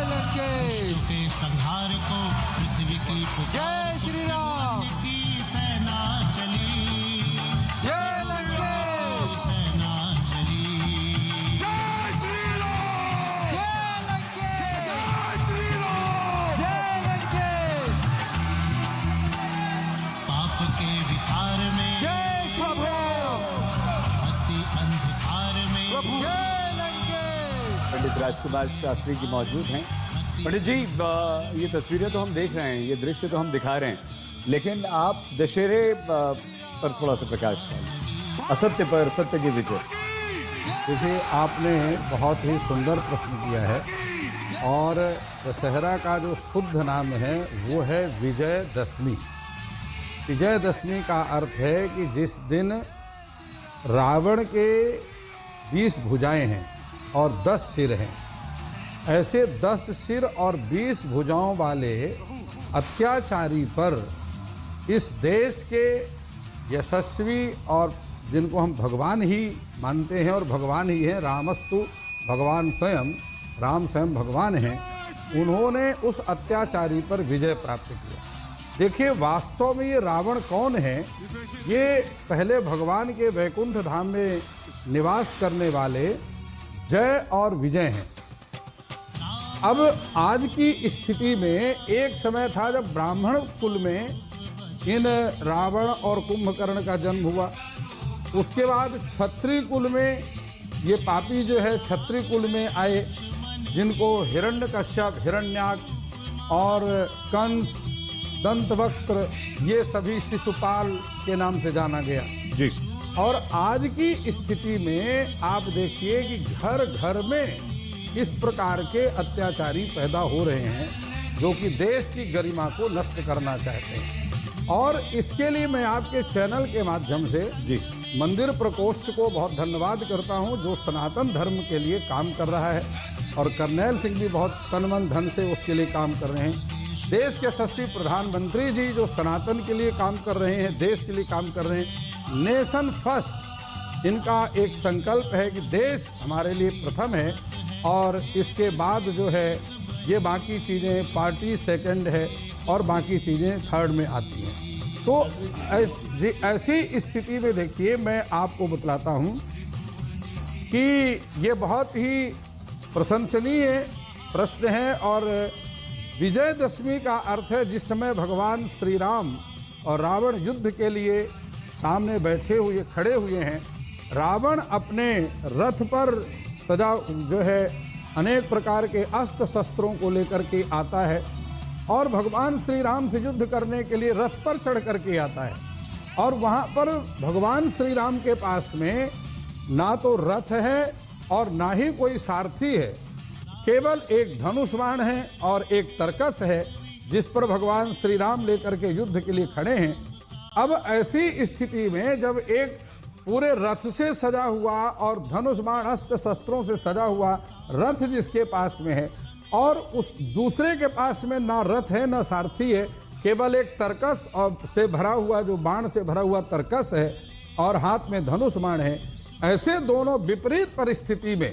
लंकेश के संहार को पृथ्वी की जय श्री राम की सेना चली, जय लंकेश सेना चली। जय श्री राम जय लंकेश जय श्री राम जय लंकेश पाप के विकार में जय प्रभु अति अंधकार में जय लंकेश। पंडित राजकुमार शास्त्री जी मौजूद हैं। पंडित जी, ये तस्वीरें तो हम देख रहे हैं, ये दृश्य तो हम दिखा रहे हैं, लेकिन आप दशहरे पर थोड़ा सा प्रकाश डालिए, असत्य पर सत्य की विजय। देखिए, आपने बहुत ही सुंदर प्रश्न किया है और दशहरा का जो शुद्ध नाम है वो है विजयदशमी। विजयदशमी का अर्थ है कि जिस दिन रावण के 20 भुजाएं हैं और 10 सिर हैं, ऐसे 10 सिर और 20 भुजाओं वाले अत्याचारी पर इस देश के यशस्वी और जिनको हम भगवान ही मानते हैं और भगवान ही हैं, रामस्तु भगवान स्वयं, राम स्वयं भगवान हैं, उन्होंने उस अत्याचारी पर विजय प्राप्त किया। देखिए, वास्तव में ये रावण कौन है? ये पहले भगवान के वैकुंठ धाम में निवास करने वाले जय और विजय हैं। अब आज की स्थिति में एक समय था जब ब्राह्मण कुल में इन रावण और कुंभकर्ण का जन्म हुआ। उसके बाद क्षत्रिय कुल में ये पापी जो है क्षत्रिय कुल में आए, जिनको हिरण्यकश्यप, हिरण्याक्ष और कंस, दंतवक्त्र, ये सभी शिशुपाल के नाम से जाना गया जी। और आज की स्थिति में आप देखिए कि घर घर में इस प्रकार के अत्याचारी पैदा हो रहे हैं जो कि देश की गरिमा को नष्ट करना चाहते हैं। और इसके लिए मैं आपके चैनल के माध्यम से जी मंदिर प्रकोष्ठ को बहुत धन्यवाद करता हूं, जो सनातन धर्म के लिए काम कर रहा है, और करनैल सिंह भी बहुत तन मन धन से उसके लिए काम कर रहे हैं। देश के यशस्वी प्रधानमंत्री जी जो सनातन के लिए काम कर रहे हैं, देश के लिए काम कर रहे हैं। नेशन फर्स्ट इनका एक संकल्प है कि देश हमारे लिए प्रथम है और इसके बाद जो है ये बाकी चीज़ें, पार्टी सेकंड है और बाकी चीज़ें थर्ड में आती हैं। तो ऐसी स्थिति में देखिए, मैं आपको बतलाता हूँ कि ये बहुत ही प्रशंसनीय प्रश्न है। और विजयदशमी का अर्थ है जिस समय भगवान श्री राम और रावण युद्ध के लिए सामने बैठे हुए खड़े हुए हैं। रावण अपने रथ पर सजा जो है अनेक प्रकार के अस्त्र शस्त्रों को लेकर के आता है और भगवान श्री राम से युद्ध करने के लिए रथ पर चढ़ करके आता है। और वहाँ पर भगवान श्री राम के पास में ना तो रथ है और ना ही कोई सारथी है, केवल एक धनुष बाण है और एक तरकस है जिस पर भगवान श्री राम लेकर के युद्ध के लिए खड़े हैं। अब ऐसी स्थिति में जब एक पूरे रथ से सजा हुआ और धनुष बाण अस्त्र शस्त्रों से सजा हुआ रथ जिसके पास में है और उस दूसरे के पास में ना रथ है ना सारथी है, केवल एक तरकस और से भरा हुआ, जो बाण से भरा हुआ तरकस है और हाथ में धनुष बाण है, ऐसे दोनों विपरीत परिस्थिति में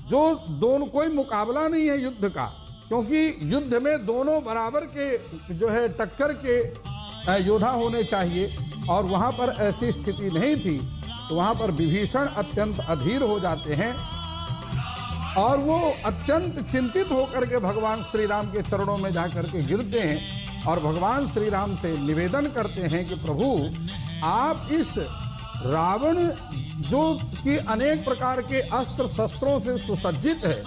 जो दोनों कोई मुकाबला नहीं है युद्ध का, क्योंकि युद्ध में दोनों बराबर के जो है टक्कर के योद्धा होने चाहिए और वहाँ पर ऐसी स्थिति नहीं थी। तो वहाँ पर विभीषण अत्यंत अधीर हो जाते हैं और वो अत्यंत चिंतित होकर के भगवान श्री राम के चरणों में जाकर के गिरते हैं और भगवान श्री राम से निवेदन करते हैं कि प्रभु, आप इस रावण जो कि अनेक प्रकार के अस्त्र शस्त्रों से सुसज्जित है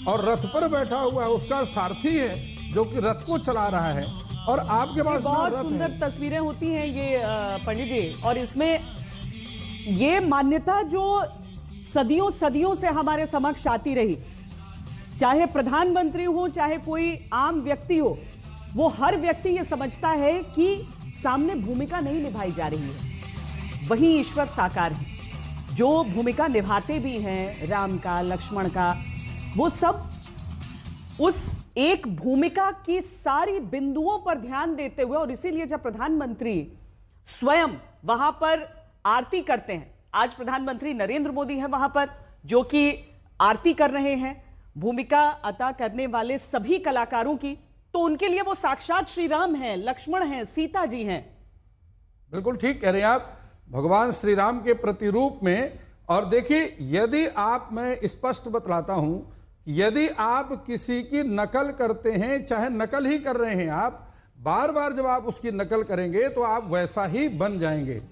और रथ पर बैठा हुआ है, उसका सारथी है जो कि रथ को चला रहा है और आपके पास बहुत सुंदर तस्वीरें होती हैं ये पंडित जी। और इसमें ये मान्यता जो सदियों सदियों से हमारे समक्ष आती रही, चाहे प्रधानमंत्री हो चाहे कोई आम व्यक्ति हो, वो हर व्यक्ति ये समझता है कि सामने भूमिका नहीं निभाई जा रही है, वही ईश्वर साकार है जो भूमिका निभाते भी हैं, राम का, लक्ष्मण का, वो सब उस एक भूमिका की सारी बिंदुओं पर ध्यान देते हुए। और इसीलिए जब प्रधानमंत्री स्वयं वहां पर आरती करते हैं, आज प्रधानमंत्री नरेंद्र मोदी हैं वहां पर जो कि आरती कर रहे हैं, भूमिका अदा करने वाले सभी कलाकारों की, तो उनके लिए वो साक्षात श्री राम हैं, लक्ष्मण हैं, सीता जी हैं। बिल्कुल ठीक कह रहे हैं आप, भगवान श्री राम के प्रतिरूप में। और देखिए, यदि आप, मैं स्पष्ट बतलाता हूं, यदि आप किसी की नकल करते हैं, चाहे नकल ही कर रहे हैं आप, बार बार जब आप उसकी नकल करेंगे तो आप वैसा ही बन जाएंगे।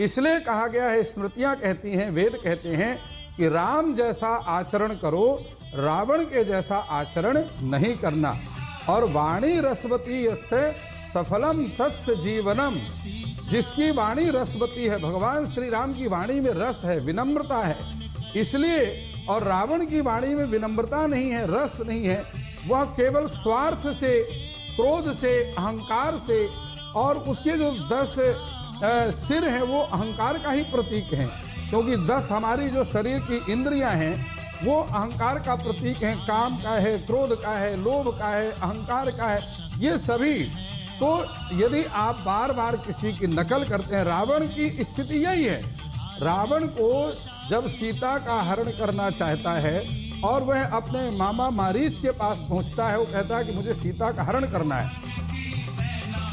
इसलिए कहा गया है, स्मृतियां कहती हैं, वेद कहते हैं कि राम जैसा आचरण करो, रावण के जैसा आचरण नहीं करना। और वाणी रसवती यस्य सफलम तस्य जीवनम, जिसकी वाणी रसवती है, भगवान श्री राम की वाणी में रस है, विनम्रता है, इसलिए। और रावण की वाणी में विनम्रता नहीं है, रस नहीं है, वह केवल स्वार्थ से, क्रोध से, अहंकार से, और उसके जो 10 सिर हैं वो अहंकार का ही प्रतीक हैं, क्योंकि 10 हमारी जो शरीर की इंद्रियां हैं वो अहंकार का प्रतीक हैं। काम का है, क्रोध का है, लोभ का है, अहंकार का है, ये सभी। तो यदि आप बार बार किसी की नकल करते हैं, रावण की स्थिति यही है। रावण को जब सीता का हरण करना चाहता है और वह अपने मामा मारीच के पास पहुंचता है, वो कहता है कि मुझे सीता का हरण करना है।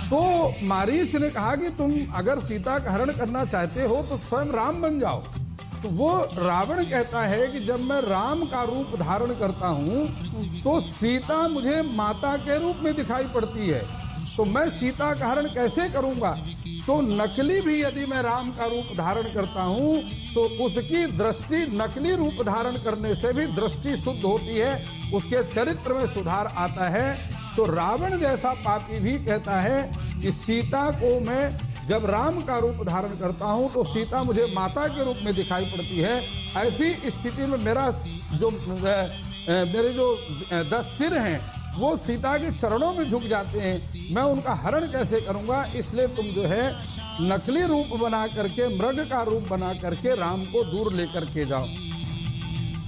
तो मारीच ने कहा कि तुम अगर सीता का हरण करना चाहते हो तो स्वयं राम बन जाओ। तो वो रावण कहता है कि जब मैं राम का रूप धारण करता हूं तो सीता मुझे माता के रूप में दिखाई पड़ती है, तो मैं सीता का हरण कैसे करूंगा। तो नकली भी यदि मैं राम का रूप धारण करता हूं तो उसकी दृष्टि नकली रूप धारण करने से भी दृष्टि शुद्ध होती है, उसके चरित्र में सुधार आता है। तो रावण जैसा पापी भी कहता है कि सीता को मैं जब राम का रूप धारण करता हूं तो सीता मुझे माता के रूप में दिखाई पड़ती है। ऐसी स्थिति में मेरे जो 10 सिर हैं वो सीता के चरणों में झुक जाते हैं, मैं उनका हरण कैसे करूंगा। इसलिए तुम जो है नकली रूप बना करके, मृग का रूप बना करके राम को दूर लेकर के जाओ।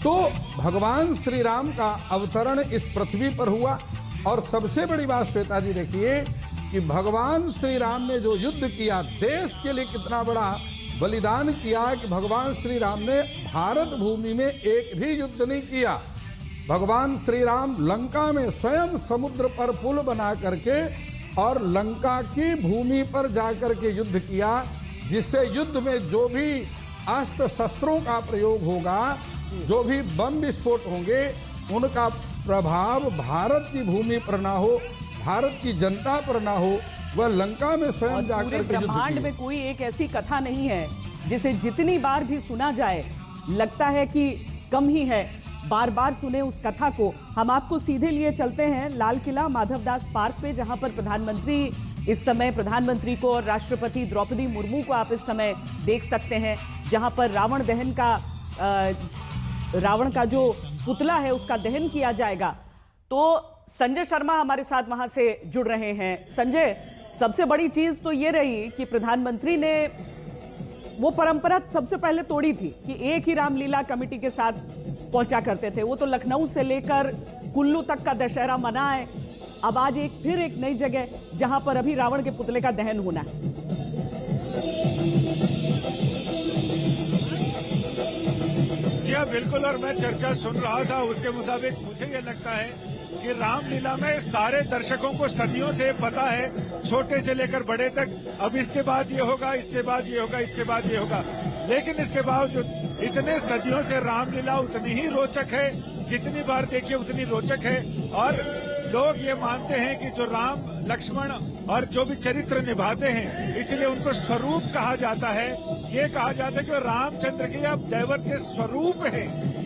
तो भगवान श्री राम का अवतरण इस पृथ्वी पर हुआ। और सबसे बड़ी बात श्वेता जी देखिए कि भगवान श्री राम ने जो युद्ध किया, देश के लिए कितना बड़ा बलिदान किया कि भगवान श्री राम ने भारत भूमि में एक भी युद्ध नहीं किया। भगवान श्री राम लंका में स्वयं समुद्र पर पुल बना करके और लंका की भूमि पर जाकर के युद्ध किया, जिससे युद्ध में जो भी अस्त्र शस्त्रों का प्रयोग होगा, जो भी बम विस्फोट होंगे, उनका प्रभाव भारत की भूमि पर ना हो, भारत की जनता पर ना हो। वह लंका में स्वयं जाकर के युद्ध किया। ब्रह्मांड में कोई एक ऐसी कथा नहीं है जिसे जितनी बार भी सुना जाए लगता है कि कम ही है। बार बार सुने उस कथा को। हम आपको सीधे लिए चलते हैं लाल किला माधवदास पार्क पे, जहां पर प्रधानमंत्री इस समय, प्रधानमंत्री को और राष्ट्रपति द्रौपदी मुर्मू को आप इस समय देख सकते हैं, जहां पर रावण का जो पुतला है उसका दहन किया जाएगा। तो संजय शर्मा हमारे साथ वहां से जुड़ रहे हैं। संजय, सबसे बड़ी चीज तो ये रही कि प्रधानमंत्री ने वो परंपरा सबसे पहले तोड़ी थी कि एक ही रामलीला कमेटी के साथ पहुंचा करते थे। वो तो लखनऊ से लेकर कुल्लू तक का दशहरा मना है। अब आज फिर एक नई जगह जहां पर अभी रावण के पुतले का दहन होना है। जी हाँ, बिल्कुल। और मैं चर्चा सुन रहा था, उसके मुताबिक मुझे ये लगता है कि रामलीला में सारे दर्शकों को सदियों से पता है, छोटे से लेकर बड़े तक, अब इसके बाद ये होगा, इसके बाद ये होगा, इसके बाद ये होगा। लेकिन इसके बावजूद इतने सदियों से रामलीला उतनी ही रोचक है, जितनी बार देखिए उतनी रोचक है। और लोग ये मानते हैं कि जो राम, लक्ष्मण और जो भी चरित्र निभाते हैं, इसलिए उनको स्वरूप कहा जाता है। ये कहा जाता है कि रामचंद्र के अब दैवत के स्वरूप है,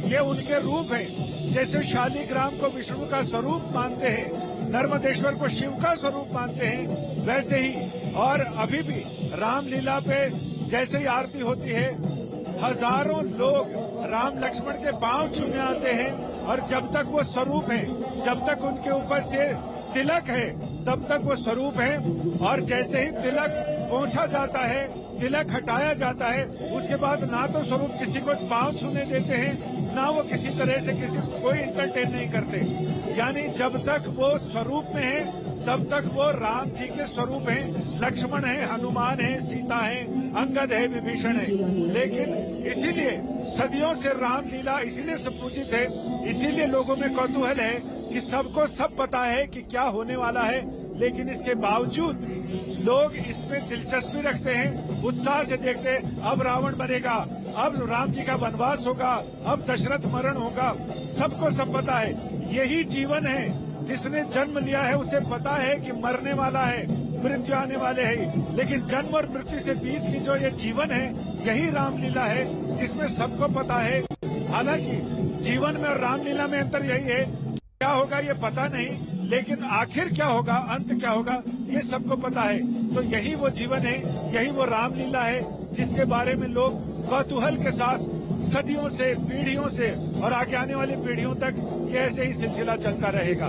ये उनके रूप है। जैसे शालिग्राम को विष्णु का स्वरूप मानते हैं, नर्मदेश्वर को शिव का स्वरूप मानते हैं, वैसे ही और अभी भी रामलीला पे जैसे ही आरती होती है, हजारों लोग राम लक्ष्मण के पांव छूने आते हैं। और जब तक वो स्वरूप है, जब तक उनके ऊपर से तिलक है, तब तक वो स्वरूप है। और जैसे ही तिलक पोंछा जाता है, तिलक हटाया जाता है, उसके बाद ना तो स्वरूप किसी को पांव छूने देते हैं, ना वो किसी तरह से किसी कोई इंटरटेन नहीं करते। यानी जब तक वो स्वरूप में है, तब तक वो राम जी के स्वरूप हैं, लक्ष्मण है, हनुमान है, सीता है, अंगद है, विभीषण है, लेकिन इसीलिए सदियों से रामलीला इसीलिए सुपूजित है, इसीलिए लोगों में कौतूहल है कि सबको सब पता है कि क्या होने वाला है, लेकिन इसके बावजूद लोग इसमें दिलचस्पी रखते हैं, उत्साह से देखते हैं। अब रावण मरेगा, अब राम जी का वनवास होगा, अब दशरथ मरण होगा, सबको सब पता है। यही जीवन है। जिसने जन्म लिया है उसे पता है कि मरने वाला है, मृत्यु आने वाले है, लेकिन जन्म और मृत्यु से बीच की जो ये जीवन है, यही रामलीला है जिसमें सबको पता है। हालांकि जीवन में और रामलीला में अंतर यही है, क्या होगा ये पता नहीं, लेकिन आखिर क्या होगा, अंत क्या होगा, ये सबको पता है। तो यही वो जीवन है, यही वो रामलीला है जिसके बारे में लोग कौतूहल के साथ सदियों से, पीढ़ियों से और आगे आने वाली पीढ़ियों तक ये ऐसे ही सिलसिला चलता रहेगा।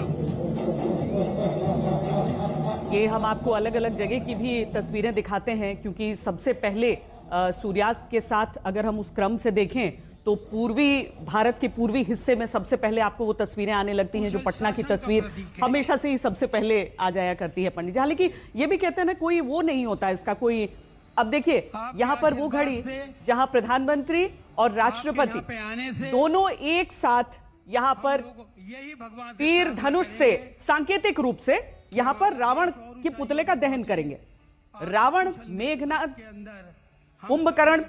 ये हम आपको अलग अलग जगह की भी तस्वीरें दिखाते हैं, क्योंकि सबसे पहले सूर्यास्त के साथ अगर हम उस क्रम से देखें तो पूर्वी भारत के पूर्वी हिस्से में सबसे पहले आपको वो तस्वीरें आने लगती हैं, जो पटना की तस्वीर हमेशा से ही सबसे पहले आ जाया करती है पंडित जी। हालांकि ये भी कहते हैं ना, कोई वो नहीं होता इसका कोई। अब देखिए यहाँ पर वो घड़ी जहां प्रधानमंत्री और राष्ट्रपति दोनों एक साथ यहाँ पर तीर धनुष से सांकेतिक रूप से यहाँ पर रावण के पुतले का दहन करेंगे। रावण, मेघनाद, कुंभकर्ण,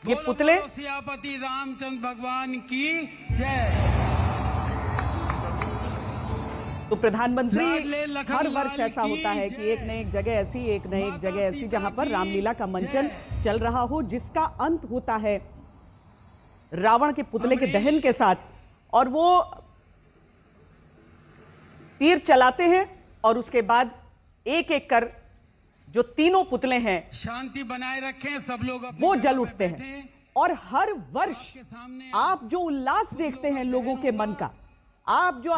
ये पुतले। सियापति रामचंद्र भगवान की जय। तो प्रधानमंत्री हर वर्ष ऐसा होता है कि एक न एक जगह ऐसी, एक न एक जगह ऐसी जहां पर रामलीला का मंचन चल रहा हो, जिसका अंत होता है रावण के पुतले के दहन के साथ। और वो तीर चलाते हैं और उसके बाद एक एक कर जो तीनों पुतले हैं शांति बनाए रखें, सब लोग वो जल उठते हैं। और हर वर्ष आप जो उल्लास देखते हैं लोगों के मन का, आप जो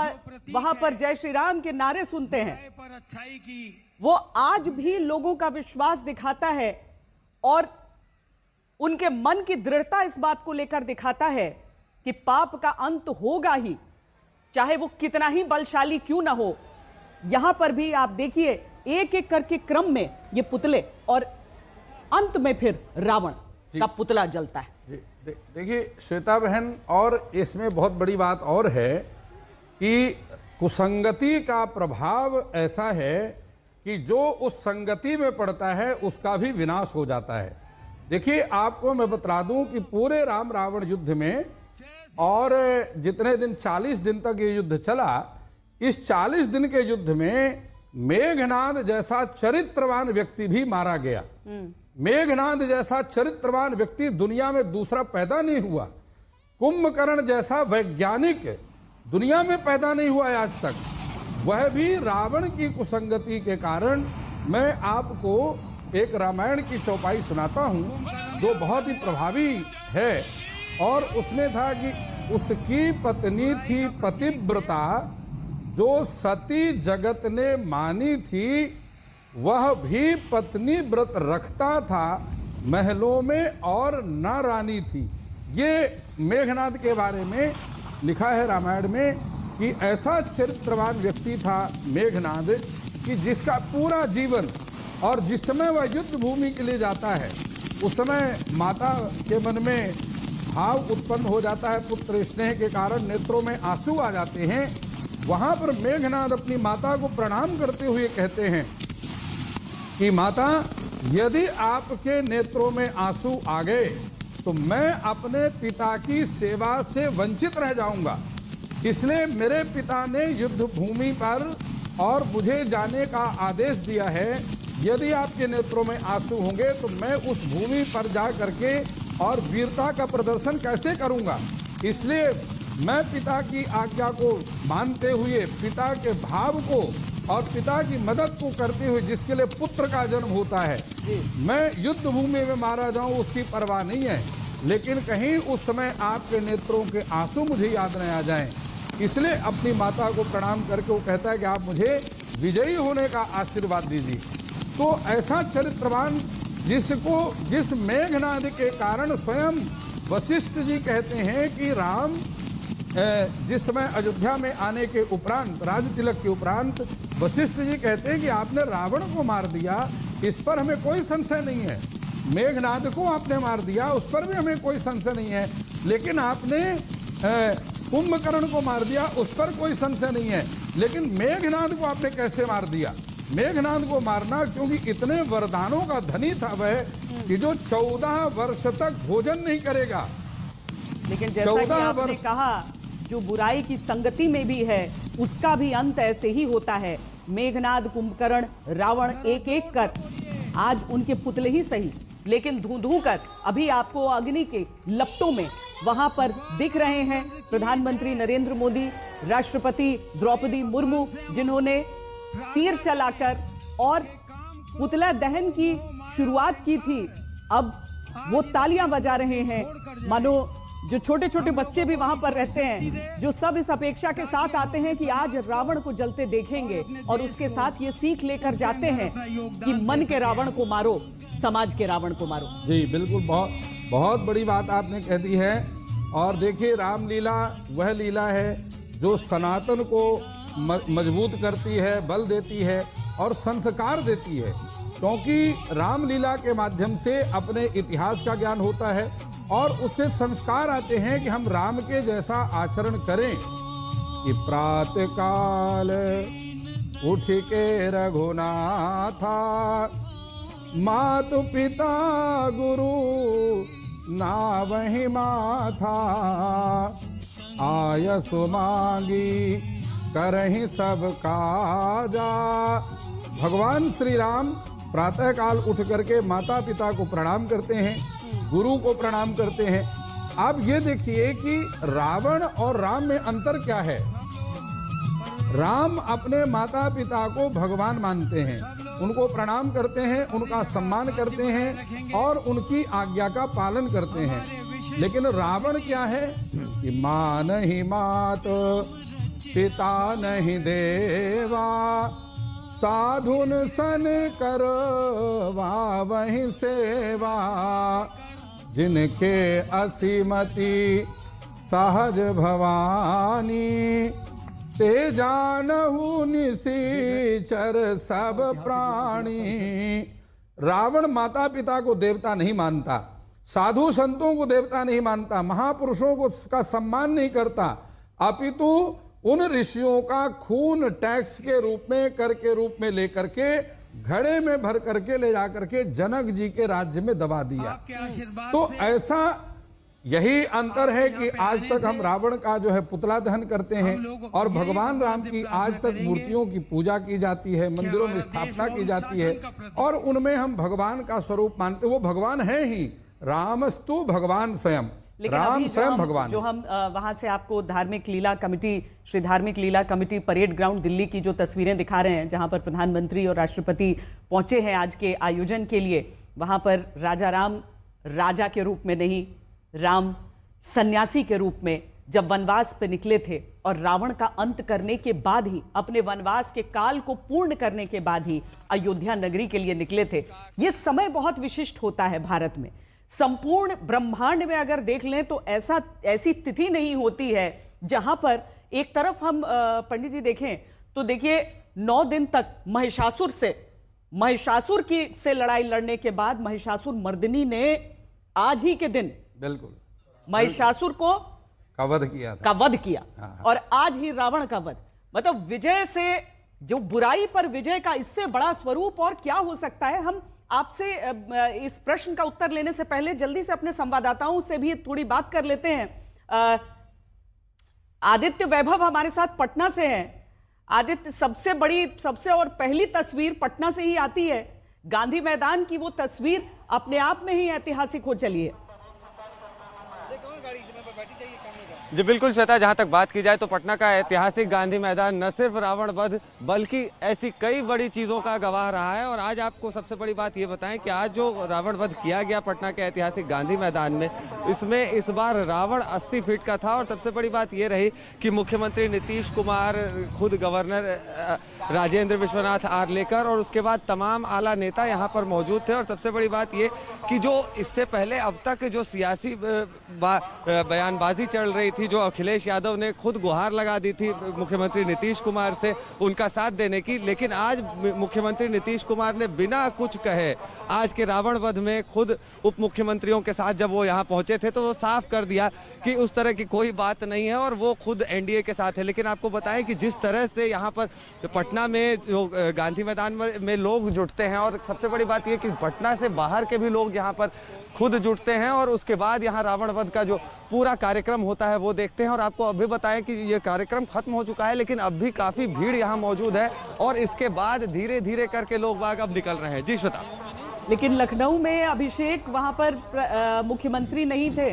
वहां पर जय श्री राम के नारे सुनते हैं, पर अच्छाई की, वो आज भी लोगों का विश्वास दिखाता है और उनके मन की दृढ़ता इस बात को लेकर दिखाता है कि पाप का अंत होगा ही, चाहे वो कितना ही बलशाली क्यों ना हो। यहां पर भी आप देखिए एक एक करके क्रम में ये पुतले, और अंत में फिर रावण का पुतला जलता है। देखिए श्वेता बहन, और इसमें बहुत बड़ी बात और है कि कुसंगति का प्रभाव ऐसा है कि जो उस संगति में पड़ता है उसका भी विनाश हो जाता है। देखिए आपको मैं बता दूं कि पूरे राम रावण युद्ध में, और जितने दिन 40 दिन तक ये युद्ध चला, इस 40 दिन के युद्ध में मेघनाद जैसा चरित्रवान व्यक्ति भी मारा गया। मेघनाद जैसा चरित्रवान व्यक्ति दुनिया में दूसरा पैदा नहीं हुआ। कुंभकर्ण जैसा वैज्ञानिक दुनिया में पैदा नहीं हुआ आज तक। वह भी रावण की कुसंगति के कारण। मैं आपको एक रामायण की चौपाई सुनाता हूं जो बहुत ही प्रभावी है। और उसमें था कि उसकी पत्नी थी पतिव्रता, जो सती जगत ने मानी थी, वह भी पत्नी व्रत रखता था, महलों में और न रानी थी। ये मेघनाद के बारे में लिखा है रामायण में कि ऐसा चरित्रवान व्यक्ति था मेघनाद कि जिसका पूरा जीवन, और जिस समय वह युद्ध भूमि के लिए जाता है उस समय माता के मन में भाव उत्पन्न हो जाता है, पुत्र स्नेह के कारण नेत्रों में आंसू आ जाते हैं। वहां पर मेघनाद अपनी माता को प्रणाम करते हुए कहते हैं कि माता, यदि आपके नेत्रों में आंसू आ गए तो मैं अपने पिता की सेवा से वंचित रह जाऊंगा। इसलिए मेरे पिता ने युद्ध भूमि पर और मुझे जाने का आदेश दिया है। यदि आपके नेत्रों में आंसू होंगे तो मैं उस भूमि पर जा करके और वीरता का प्रदर्शन कैसे करूंगा। इसलिए मैं पिता की आज्ञा को मानते हुए, पिता के भाव को और पिता की मदद को करते हुए, जिसके लिए पुत्र का जन्म होता है, मैं युद्ध भूमि में मारा जाऊं उसकी परवाह नहीं है, लेकिन कहीं उस समय आपके नेत्रों के आंसू मुझे याद न आ जाएं। इसलिए अपनी माता को प्रणाम करके वो कहता है कि आप मुझे विजयी होने का आशीर्वाद दीजिए। तो ऐसा चरित्रवान जिस मेघनाद के कारण स्वयं वशिष्ठ जी कहते हैं कि राम जिस समय अयोध्या में आने के उपरांत, राज तिलक के उपरांत, वशिष्ठ जी कहते हैं कि आपने रावण को मार दिया, इस पर हमें कोई संशय नहीं है। मेघनाद को आपने मार दिया, उस पर भी हमें कोई संशय नहीं है, लेकिन आपने कुंभकर्ण को मार दिया, उस पर कोई संशय नहीं है, लेकिन मेघनाद को आपने कैसे मार दिया? मेघनाद को मारना क्योंकि इतने वरदानों का धनी था वह कि जो 14 वर्ष तक भोजन नहीं करेगा। लेकिन जैसा कि आपने कहा, जो बुराई की संगति में भी है उसका भी अंत ऐसे ही होता है। मेघनाद, कुंभकर्ण, रावण एक एक कर आज उनके पुतले ही सही, लेकिन धू कर अभी आपको अग्नि के लपटों में वहां पर दिख रहे हैं प्रधानमंत्री नरेंद्र मोदी, राष्ट्रपति द्रौपदी मुर्मू, जिन्होंने तीर चलाकर और पुतला दहन की शुरुआत की थी। अब वो तालियां बजा रहे हैं, मानो जो छोटे छोटे बच्चे भी वहां पर रहते हैं, जो सब इस अपेक्षा के साथ आते हैं कि आज रावण को जलते देखेंगे, और उसके साथ ये सीख लेकर जाते हैं कि मन के रावण को मारो, समाज के रावण को मारो। जी बिल्कुल, बहुत बड़ी बात आपने कह दी है। और देखिए, रामलीला वह लीला है जो सनातन को मजबूत करती है, बल देती है और संस्कार देती है, क्योंकि रामलीला के माध्यम से अपने इतिहास का ज्ञान होता है और उससे संस्कार आते हैं कि हम राम के जैसा आचरण करें। कि प्रातः काल उठ के रघुनाथा, मातु पिता गुरु नावहि माथा, आयसु मांगी करहि सब काजा। भगवान श्री राम प्रातः काल उठ करके माता पिता को प्रणाम करते हैं, गुरु को प्रणाम करते हैं। आप ये देखिए कि रावण और राम में अंतर क्या है। राम अपने माता पिता को भगवान मानते हैं, उनको प्रणाम करते हैं, उनका सम्मान करते हैं और उनकी आज्ञा का पालन करते हैं। लेकिन रावण क्या है कि माँ नहीं मात, पिता नहीं देवा, साधुन सन करवा वही सेवा, जिनके असीमति सहज भवानी, ते जानहु निसीचर सब प्राणी। रावण माता पिता को देवता नहीं मानता, साधु संतों को देवता नहीं मानता, महापुरुषों को का सम्मान नहीं करता, अपितु उन ऋषियों का खून टैक्स के रूप में, कर के रूप में लेकर के घड़े में भर करके ले जाकर के जनक जी के राज्य में दबा दिया। तो ऐसा यही अंतर है कि आज तक हम रावण का जो है पुतला दहन करते हैं और भगवान राम की आज तक मूर्तियों की पूजा की जाती है, मंदिरों में स्थापना की जाती है और उनमें हम भगवान का स्वरूप मानते। वो भगवान है ही, रामस्तु भगवान स्वयं, राम स्वयं भगवान। जो हम वहां से आपको धार्मिक लीला कमेटी, श्री धार्मिक लीला कमेटी परेड ग्राउंड दिल्ली की जो तस्वीरें दिखा रहे हैं, जहां पर प्रधानमंत्री और राष्ट्रपति पहुंचे हैं आज के आयोजन के लिए, वहां पर राजा राम राजा के रूप में नहीं, राम सन्यासी के रूप में जब वनवास पे निकले थे और रावण का अंत करने के बाद ही, अपने वनवास के काल को पूर्ण करने के बाद ही अयोध्या नगरी के लिए निकले थे। ये समय बहुत विशिष्ट होता है भारत में। संपूर्ण ब्रह्मांड में अगर देख लें तो ऐसी तिथि नहीं होती है जहां पर एक तरफ हम पंडित जी देखें तो देखिए 9 दिन तक महिषासुर से लड़ाई लड़ने के बाद महिषासुर मर्दिनी ने आज ही के दिन बिल्कुल महिषासुर को वध किया हाँ। और आज ही रावण का वध, मतलब विजय से, जो बुराई पर विजय का इससे बड़ा स्वरूप और क्या हो सकता है। हम आपसे इस प्रश्न का उत्तर लेने से पहले जल्दी से अपने संवाददाताओं से भी थोड़ी बात कर लेते हैं। आदित्य वैभव हमारे साथ पटना से हैं। आदित्य, सबसे और पहली तस्वीर पटना से ही आती है। गांधी मैदान की वो तस्वीर अपने आप में ही ऐतिहासिक हो चली है। जी बिल्कुल श्वेता, जहाँ तक बात की जाए तो पटना का ऐतिहासिक गांधी मैदान न सिर्फ रावण वध बल्कि ऐसी कई बड़ी चीज़ों का गवाह रहा है। और आज आपको सबसे बड़ी बात ये बताएं कि आज जो रावण वध किया गया पटना के ऐतिहासिक गांधी मैदान में, इसमें इस बार रावण 80 फीट का था। और सबसे बड़ी बात ये रही कि मुख्यमंत्री नीतीश कुमार, खुद गवर्नर राजेंद्र विश्वनाथ आर्लेकर और उसके बाद तमाम आला नेता यहाँ पर मौजूद थे। और सबसे बड़ी बात ये कि जो इससे पहले अब तक जो सियासी बयानबाजी चल रही थी थी, जो अखिलेश यादव ने खुद गुहार लगा दी थी मुख्यमंत्री नीतीश कुमार से उनका साथ देने की, लेकिन आज मुख्यमंत्री नीतीश कुमार ने बिना कुछ कहे आज के रावण वध में खुद उप मुख्यमंत्रियों के साथ जब वो यहाँ पहुंचे थे तो वो साफ कर दिया कि उस तरह की कोई बात नहीं है और वो खुद एनडीए के साथ है। लेकिन आपको बताएं कि जिस तरह से यहाँ पर पटना में जो गांधी मैदान में लोग जुटते हैं, और सबसे बड़ी बात यह कि पटना से बाहर के भी लोग यहाँ पर खुद जुटते हैं और उसके बाद यहाँ रावण वध का जो पूरा कार्यक्रम होता है वो देखते हैं। और आपको अभी बताएं कि ये कार्यक्रम खत्म हो चुका है, लेकिन अब भी काफी भीड़ यहाँ मौजूद है और इसके बाद धीरे धीरे करके लोग बाग अब निकल रहे हैं। जी श्वेता। लेकिन लखनऊ में अभिषेक वहां पर मुख्यमंत्री नहीं थे,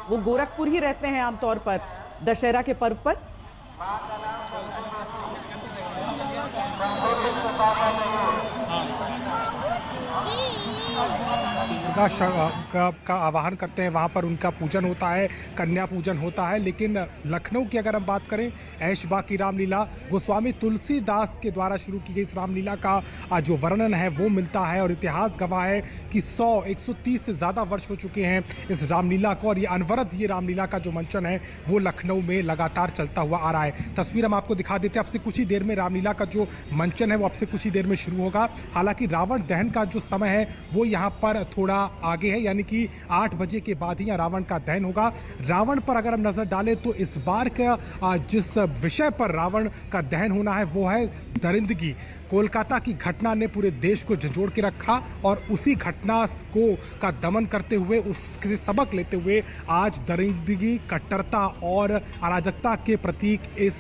वो गोरखपुर ही रहते हैं आमतौर पर दशहरा के पर्व पर। का आवाहन करते हैं, वहाँ पर उनका पूजन होता है, कन्या पूजन होता है। लेकिन लखनऊ की अगर हम बात करें, ऐशबाग की रामलीला गोस्वामी तुलसीदास के द्वारा शुरू की गई इस रामलीला का जो वर्णन है वो मिलता है और इतिहास गवाह है कि 130 से ज़्यादा वर्ष हो चुके हैं इस रामलीला को, और ये अनवरत ये रामलीला का जो मंचन है वो लखनऊ में लगातार चलता हुआ आ रहा है। तस्वीर हम आपको दिखा देते हैं। अब से कुछ ही देर में रामलीला का जो मंचन है वो अब से कुछ ही देर में शुरू होगा। हालांकि रावण दहन का जो समय है वो यहाँ पर थोड़ा आगे है, यानी कि 8 बजे के बाद ही रावण का दहन होगा। रावण पर अगर हम नजर डालें तो इस बार का जिस विषय पर रावण का दहन होना है वो है दरिंदगी। कोलकाता की घटना ने पूरे देश को झंझोड़ के रखा और उसी घटना को का दमन करते हुए, उससे सबक लेते हुए आज दरिंदगी, कट्टरता और अराजकता के प्रतीक इस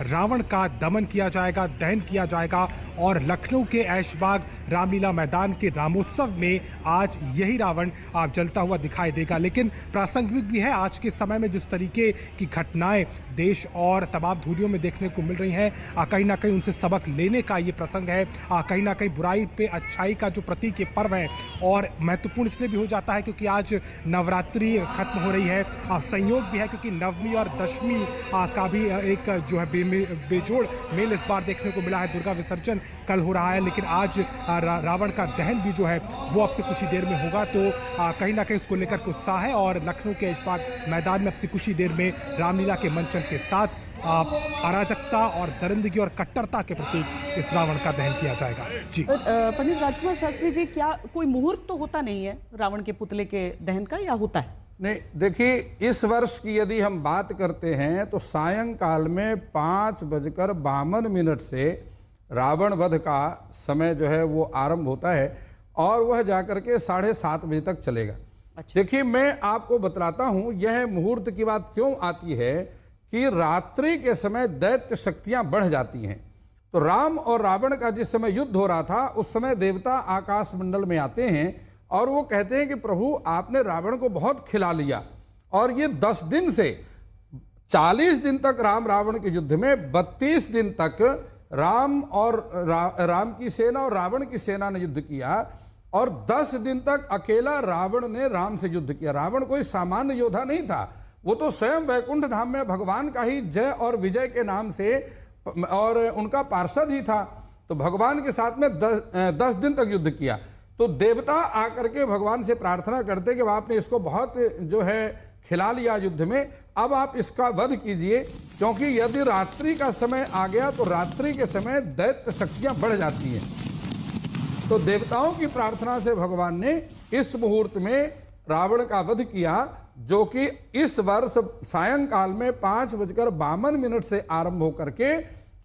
रावण का दमन किया जाएगा, दहन किया जाएगा। और लखनऊ के ऐशबाग रामलीला मैदान के रामोत्सव में आज यही रावण आप जलता हुआ दिखाई देगा। लेकिन प्रासंगिक भी है आज के समय में जिस तरीके की घटनाएं देश और तमाम धुरियों में देखने को मिल रही हैं, कहीं ना कहीं उनसे सबक लेने का ये प्रसंग है। कहीं ना कहीं बुराई पे अच्छाई का जो प्रतीक ये पर्व है और महत्वपूर्ण इसलिए भी हो जाता है क्योंकि आज नवरात्रि खत्म हो रही है। संयोग भी है क्योंकि नवमी और दशमी का भी एक जो है बेजोड़ मेल इस बार देखने को मिला है। दुर्गा विसर्जन कल हो रहा है, लेकिन आज रावण का दहन भी जो है वो अब से कुछ ही देर में होगा। तो कहीं ना कहीं उसको लेकर उत्साह है और लखनऊ के ऐशबाग मैदान में अब से कुछ ही देर में रामलीला के मंचन के साथ अराजकता और दरिंदगी और कट्टरता के प्रति इस रावण का दहन किया जाएगा। जी पंडित राजकुमार शास्त्री जी, क्या कोई मुहूर्त तो होता नहीं है रावण के पुतले के दहन का, या होता है? नहीं, देखिए इस वर्ष की यदि हम बात करते हैं तो सायंकाल में 5:52 से रावण वध का समय जो है वो आरंभ होता है और वह जाकर के 7:30 बजे तक चलेगा। अच्छा। देखिए मैं आपको बतलाता हूं यह मुहूर्त की बात क्यों आती है कि रात्रि के समय दैत्य शक्तियां बढ़ जाती हैं। तो राम और रावण का जिस समय युद्ध हो रहा था उस समय देवता आकाश मंडल में आते हैं और वो कहते हैं कि प्रभु आपने रावण को बहुत खिला लिया, और ये 10 दिन से 40 दिन तक राम रावण के युद्ध में 32 दिन तक राम और राम की सेना और रावण की सेना ने युद्ध किया और 10 दिन तक अकेला रावण ने राम से युद्ध किया। रावण कोई सामान्य योद्धा नहीं था, वो तो स्वयं वैकुंठ धाम में भगवान का ही जय और विजय के नाम से और उनका पार्षद ही था। तो भगवान के साथ में 10 दिन तक युद्ध किया। तो देवता आकर के भगवान से प्रार्थना करते कि आपने इसको बहुत जो है खिला लिया युद्ध में, अब आप इसका वध कीजिए, क्योंकि यदि रात्रि का समय आ गया तो रात्रि के समय दैत्य शक्तियां बढ़ जाती हैं। तो देवताओं की प्रार्थना से भगवान ने इस मुहूर्त में रावण का वध किया, जो कि इस वर्ष सायंकाल में 5:52 से आरंभ होकर के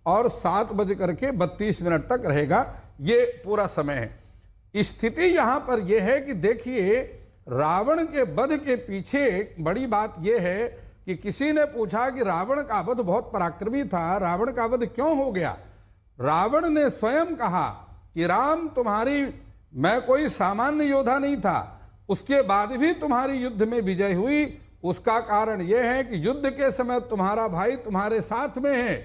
और 7:32 तक रहेगा। ये पूरा समय है। स्थिति यहां पर यह है कि देखिए रावण के वध के पीछे बड़ी बात यह है कि किसी ने पूछा कि रावण का वध बहुत पराक्रमी था, रावण का वध क्यों हो गया? रावण ने स्वयं कहा कि राम मैं कोई सामान्य योद्धा नहीं था, उसके बाद भी तुम्हारी युद्ध में विजय हुई। उसका कारण यह है कि युद्ध के समय तुम्हारा भाई तुम्हारे साथ में है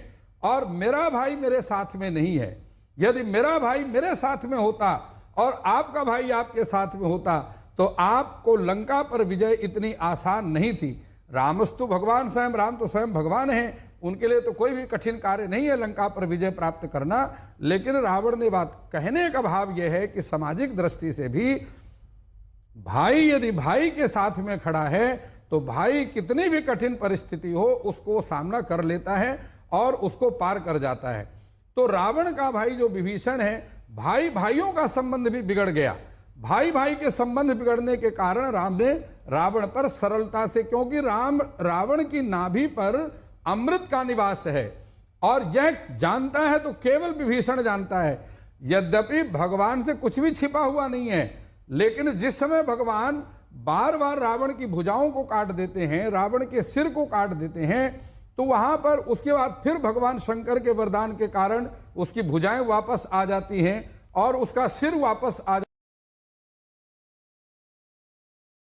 और मेरा भाई मेरे साथ में नहीं है। यदि मेरा भाई मेरे साथ में होता और आपका भाई आपके साथ में होता तो आपको लंका पर विजय इतनी आसान नहीं थी। रामस्तु भगवान स्वयं, राम तो स्वयं भगवान हैं, उनके लिए तो कोई भी कठिन कार्य नहीं है लंका पर विजय प्राप्त करना। लेकिन रावण ने बात कहने का भाव यह है कि सामाजिक दृष्टि से भी भाई यदि भाई के साथ में खड़ा है तो भाई कितनी भी कठिन परिस्थिति हो उसको सामना कर लेता है और उसको पार कर जाता है। तो रावण का भाई जो विभीषण है, भाई भाइयों का संबंध भी बिगड़ गया। भाई भाई के संबंध बिगड़ने के कारण राम ने रावण पर सरलता से, क्योंकि रावण की नाभि पर अमृत का निवास है और यह जानता है तो केवल विभीषण जानता है। यद्यपि भगवान से कुछ भी छिपा हुआ नहीं है, लेकिन जिस समय भगवान बार बार रावण की भुजाओं को काट देते हैं, रावण के सिर को काट देते हैं, तो वहां पर उसके बाद फिर भगवान शंकर के वरदान के कारण उसकी भुजाएं वापस आ जाती हैं और उसका सिर वापस आ